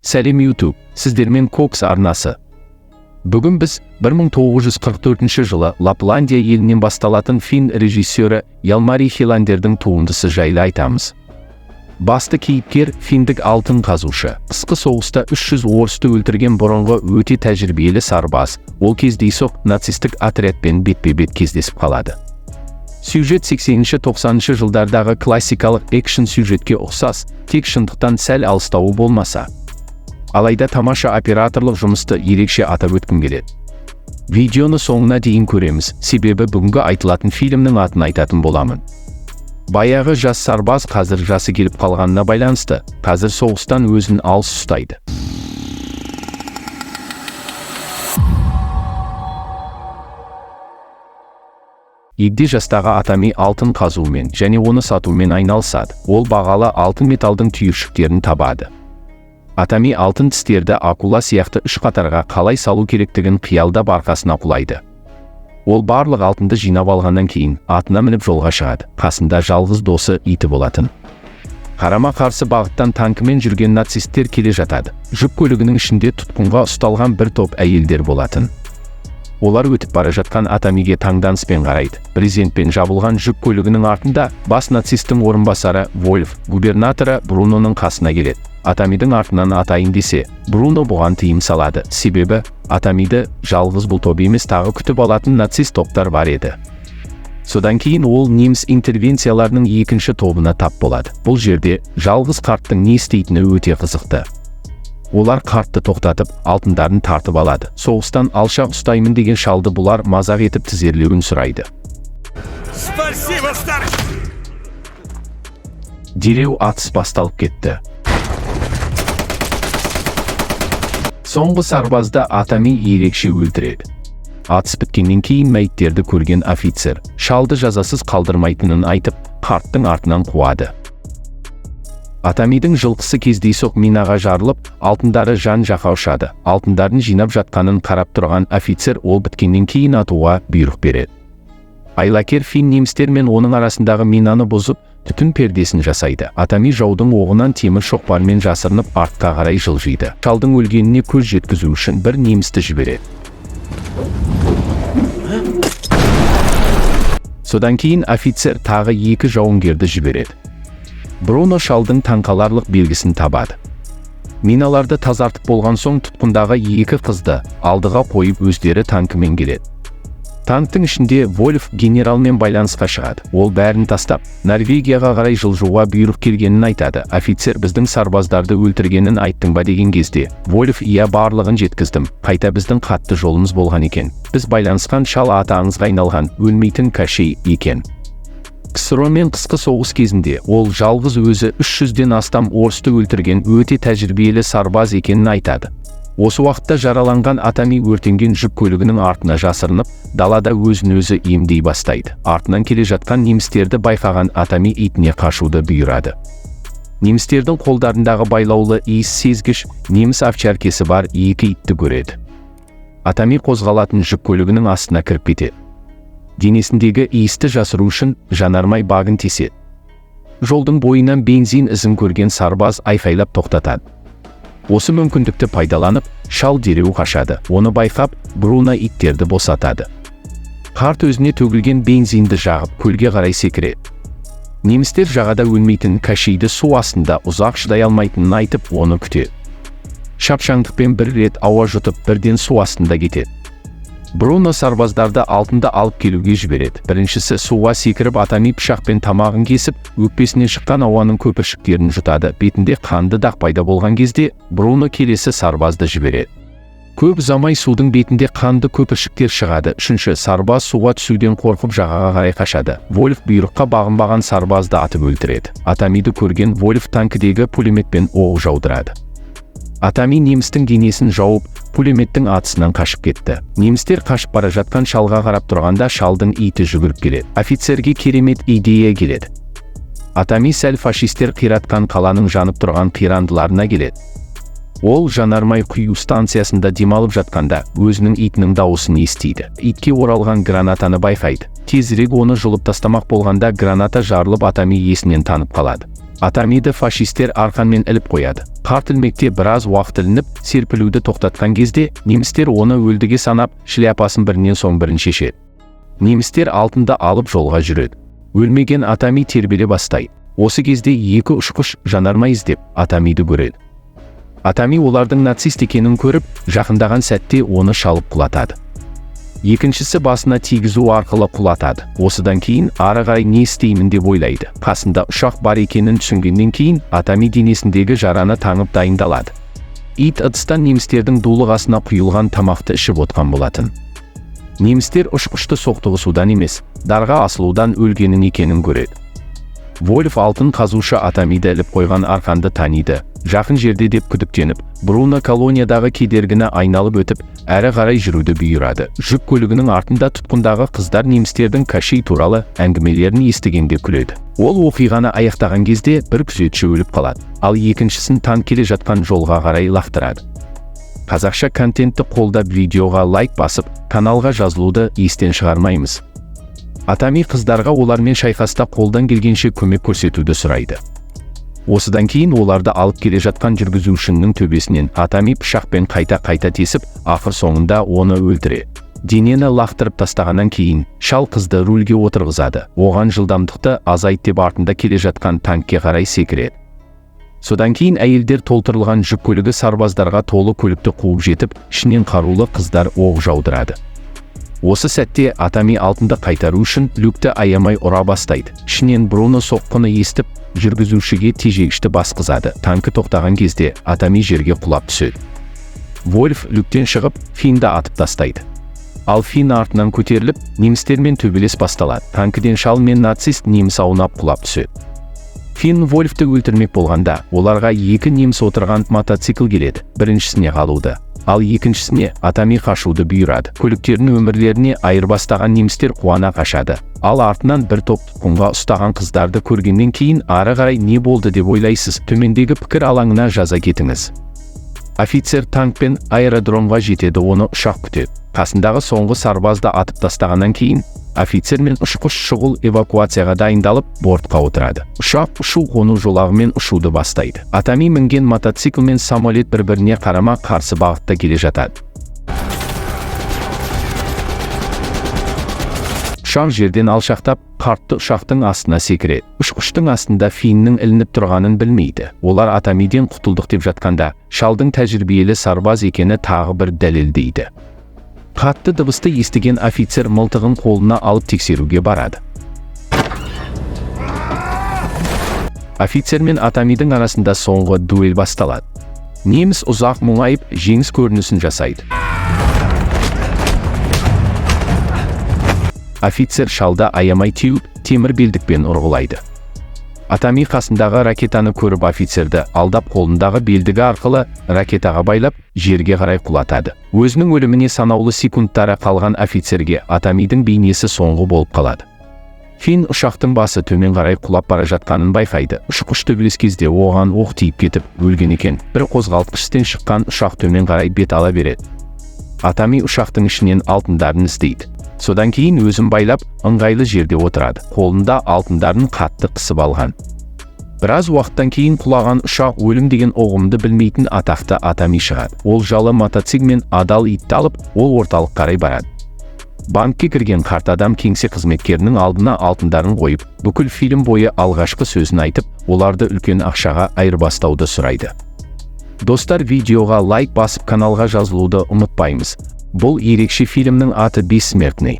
Сәлем ютуб, сіздермен QoQs арнасы. Бүгін біз 1944 жылы Лапландия елінен басталатын фин режиссері Ялмари Хеландердің туындысы жайлы айтамыз. Басты кейіпкер финдік алтын қазушы. Қысқы соғыста 300 орысты өлтірген бұрынғы өте тәжірибелі сарбаз. Ол кездейсоқ нацистік отрядпен бетпе-бет кездесіп қалады. Сюжет 80-90 жылдардағы классикалық экшн-сюжетке ұқсас, тек шындықтан сәл алыстауы болмаса. Алайда тамаша операторлық жұмысты ерекше атап өткім келеді. Видеоны соңына дейін көреміз, себебі бүгінгі айтылатын фильмнің атын айтатын боламын. Баяғы жас сарбаз қазір жасы келіп қалғанына байланысты, қазір соғыстан өзін алыс ұстайды. Егде жастағы атами алтын қазумен және оны сатумен айналысады. Ол бағалы алтын металдың түйіршіктерін табады. Атами алтын тістерді акула сияқты үш қатарға қалай салу керектігін қиялдап арқасына құлайды. Ол барлық алтынды жинап алғаннан кейін атына мініп жолға шығады. Қасында жалғыз досы иті болатын. Қарама-қарсы бағыттан танкімен жүрген нацисттер келе жатады. Жүк көлігінің ішінде тұтқынға ұсталған бір топ әйелдер болатын. Олар өтіп бара жатқан атамиге таңданыспен қарайды. Президентпен жабылған жүк көлігінің артында бас нацистің орынбасары Вольф, губернаторы Бруноның қасына келеді. Атамидің артынан атайын десе, Бруно бұған тыйым салады. Себебі атамиді жалғыз бұл топ емес тағы күтіп алатын нацист топтар бар еді. Содан кейін ол неміс интервенцияларының екінші тобына тап болады. Бұл жерде жалғыз қарттың не істейтіні өте қызықты. Олар қартты тоқтатып, алтындарын тартып алады. Соғыстан алшақ ұстаймын деген шалды бұлар мазақ етіп тізерлеуін сұрайды. Дереу атыс басталып кетті. Соңғы сарбазда атами ерекше өлтіреді. Атыс біткеннен кейін мәйіттерді көрген офицер шалды жазасыз қалдырмайтынын айтып, қарттың артынан қуады. Атамидің жылқысы кездейсоқ минаға жарылып, алтындары жан-жаққа ұшады. Алтындарын жинап жатқанын қарап тұрған офицер ол біткеннен кейін атуға бұйрық береді. Айлакер фин немістер мен оның арасындағы минаны бұзып, түтін пердесін жасайды. Атами жаудың оғынан темір шоқпармен жасырынып артқа қарай жылжиды. Шалдың өлгеніне көз жеткізу үшін бір немісті жібереді. Содан кейін офицер тағы екі жауынгерді жібереді. Бруно шалдың таңқаларлық белгісін табады. Миналарды тазартып болған соң тұтқындағы екі қызды алдыға қойып өздері танкімен келеді. Танктың ішінде Вольф генералмен байланысқа шығады. Ол бәрін тастап, Норвегияға қарай жылжуға бұйрық келгенін айтады. Офицер біздің сарбаздарды өлтіргенін айттың ба деген кезде, Вольф иә барлығын жеткіздім. Қайта біздің қатты жолымыз болған екен. Біз байланысқан шал аты аңызға айналған өлмейтін кашей екен. КСР мен қысқы соғыс кезінде ол жалғыз өзі 300-ден астам орысты өлтірген өте тәжірибелі сарбаз екенін айтады. Осы уақытта жараланған атами өртенген жүк көлігінің артына жасырынып, далада өзін-өзі емдей бастайды. Артынан келе жатқан немістерді байқаған атами итіне қашуды бұйырады. Немістердің қолдарындағы байлаулы иіс сезгіш неміс овчаркесі бар екі итті көреді. Атами қозғалатын жүк көлігінің астына кіріп кетеді. Денесіндегі иісті жасыру үшін жанармай багын теседі. Жолдың бойынан бензин ізін көрген сарбаз айқайлап тоқтатады. Осы мүмкіндікті пайдаланып, шал дереу қашады. Оны байқап, Бруно иттерді босатады. Қарт өзіне төгілген бензинді жағып, көлге қарай секіреді. Немістер жағада өлмейтін кашейді су астында ұзақ шыдай алмайтынын айтып, оны күтеді. Шапшаңдықпен бір рет ауа жұтып, бірден су астында кетеді. Бруно сарбаздарды алтынды алып келуге жібереді. Біріншісі суға секіріп атами пышақпен тамағын кесіп, өкпесіне шыққан ауаның көпіршіктерін жұтады. Бетінде қанды дақ пайда болған кезде Бруно келесі сарбазды жібереді. Көп ұзамай судың бетінде қанды көпіршіктер шығады. Үшінші сарбаз суға түсуден қорқып жағаға қарай қашады. Вольф бұйрыққа бағынбаған сарбазды атып өлтіреді. Атамиді көрген Вольф танкідегі пулеметпен оқ жаудырады. Атами немістің денесін жауып, пулеметтің атысынан қашып кетті. Немістер қашып бара жатқан шалға қарап тұрғанда шалдың иті жүгіріп келеді. Офицерге керемет идея келеді. Атами сәл фашистер қиратқан қаланың жанып тұрған қирандыларына келеді. Ол жанармай құю станциясында демалып жатқанда өзінің итінің дауысын естиді. Итке оралған гранатаны байқайды. Тезірек оны жұлып тастамақ болғанда граната жарылып атами есінен танып қалады. Атамиді фашистер арқанмен іліп қояды. Қарт ілмекте біраз уақыт ілініп, серпілуді тоқтатқан кезде, немістер оны өлдіге санап, шляпасын бірінен соң бірін шешеді. Немістер алтынды алып жолға жүреді. Өлмеген Атами тербеле бастайды. Осы кезде екі ұшқыш жанармай іздеп Атамиді көреді. Атами олардың нацист екенін көріп, жақындаған сәтте оны шалып құлатады. Екіншісі басына тигізу арқылы құлатады. Осыдан кейін ары қарай не істеймін деп ойлайды. Қасында ұшақ бар екенін түсінгеннен кейін Атами денесіндегі жараны таңып дайындалады. Ит ыдыстан немістердің дулығасына құйылған тамақты ішіп отқан болатын. Немістер ұшқышты соқтығысудан емес, дарға асылудан өлгенін екенін көреді. Вольф алтын қазушы Атамиді іліп қойған арқанды таниды. Жақын жерде деп күдіктеніп, Бруно колониядағы кедергіні айналып өтіп, әрі қарай жүруді бұйырады. Жүк көлігінің артында тұтқындағы қыздар немістердің Кашей туралы әңгімелерін естігенде күледі. Ол оқиғаны аяқтаған кезде бір күзетші өліп қалады, ал екіншісін танк келе жатқан жолға қарай лақтырады. Қазақша контентті қолдап видеоға лайк басып, каналға жазылуды естен шығармаймыз. Атами қыздарға олармен шайқаста қолдан келгенше көмек көрсетуді сұрайды. Осыдан кейін оларды алып келе жатқан жүргізушінің төбесінен Атами пышақпен қайта тесіп, ақыр соңында оны өлтіреді. Денені лақтырып тастағаннан кейін шал қызды рульге отырғызады. Оған жылдамдықты азайт деп артында келе жатқан танкке қарай секіреді. Содан кейін әйелдер толтырылған жүк көлігі сарбаздарға толы көлікті қуып жетіп, ішінен қарулы қыздар оқ жаудырады. Осы сәтте Атами алтынды қайтару үшін люкті аямай ұра бастайды. Ішінен Бруно соққыны естіп, жүргізушіге тежегішті басқызады. Танкі тоқтаған кезде Атами жерге құлап түседі. Вольф люктен шығып, Финді атып тастайды. Ал Фин артынан көтеріліп, немістермен төбелес басталады. Танкіден шал мен нацист неміс аунап құлап түседі. Фин Вольфті өлтірмек болғанда, оларға екі неміс отырған мотоцикл келеді. Біріншісіне қалуды, ал екіншісіне Атами қашуды бұйырады. Көліктердің өмірлеріне айырбастаған немістер қуана қашады. Ал артынан бір топ тұтқынға ұстаған қыздарды көргеннен кейін ары қарай не болды деп ойлайсыз? Төмендегі пікір алаңына жаза кетіңіз. Офицер танкпен аэродромға жетеді, оны ұшақ күтеді. Қасындағы соңғы сарбазды атып тастағаннан кейін офицер мен ұшқыш шұғыл эвакуацияға дайындалып, бортқа отырады. Ұшақ ұшу-қону жолағымен ұшуды бастайды. Атами мінген мотоцикл мен самолет бір-біріне қарама-қарсы бағытта келе жатады. Ұшақ жерден алшақтап, қартты ұшақтың астына секіреді. Ұшқыштың астында Финнің ілініп тұрғанын білмейді. Олар Атамиден құтылдық деп жатқанда, шалдың тәжірибелі сарбаз екені тағы бір дәлелдейді. Қатты дыбысты естіген офицер мылтығын қолына алып тексеруге барады. Офицер мен Атамидің арасында соңғы дуэль басталады. Неміс ұзақ мұңайып, жеңіс көрінісін жасайды. Офицер шалда аямай теуіп, темір белдікпен ұрғылайды. Атами қасындағы ракетаны көріп офицерді алдап қолындағы белдігі арқылы ракетаға байлап жерге қарай құлатады. Өзінің өліміне санаулы секундтары қалған офицерге Атамидің бейнесі соңғы болып қалады. Фин ұшақтың басы төмен қарай құлап бара жатқанын байқайды. Ұшқыш төбелес кезде оған оқ тиіп кетіп өлген екен. Бір қозғалтқыштен шыққан ұшақ төмен қарай бет ала береді. Атами ұшақтың ішінен алтындарын іздейді. Содан кейін өзін байлап, ыңғайлы жерде отырады. Қолында алтындарын қатты қысып алған. Біраз уақыттан кейін құлаған ұшақ өлім деген ұғымды білмейтін атақты Атами шығады. Ол жалы мотоциклмен адал итті алып, ол орталық қарай барады. Банкке кірген қарт адам кеңсе қызметкерінің алдына алтындарын қойып, бүкіл фильм бойы алғашқы сөзін айтып, оларды үлкен ақшаға айырбастауды сұрайды. Достар, видеоға лайк басып каналға жазылуды ұмытпаймыз. Бұл ерекше фильмнің аты «Бессмертный».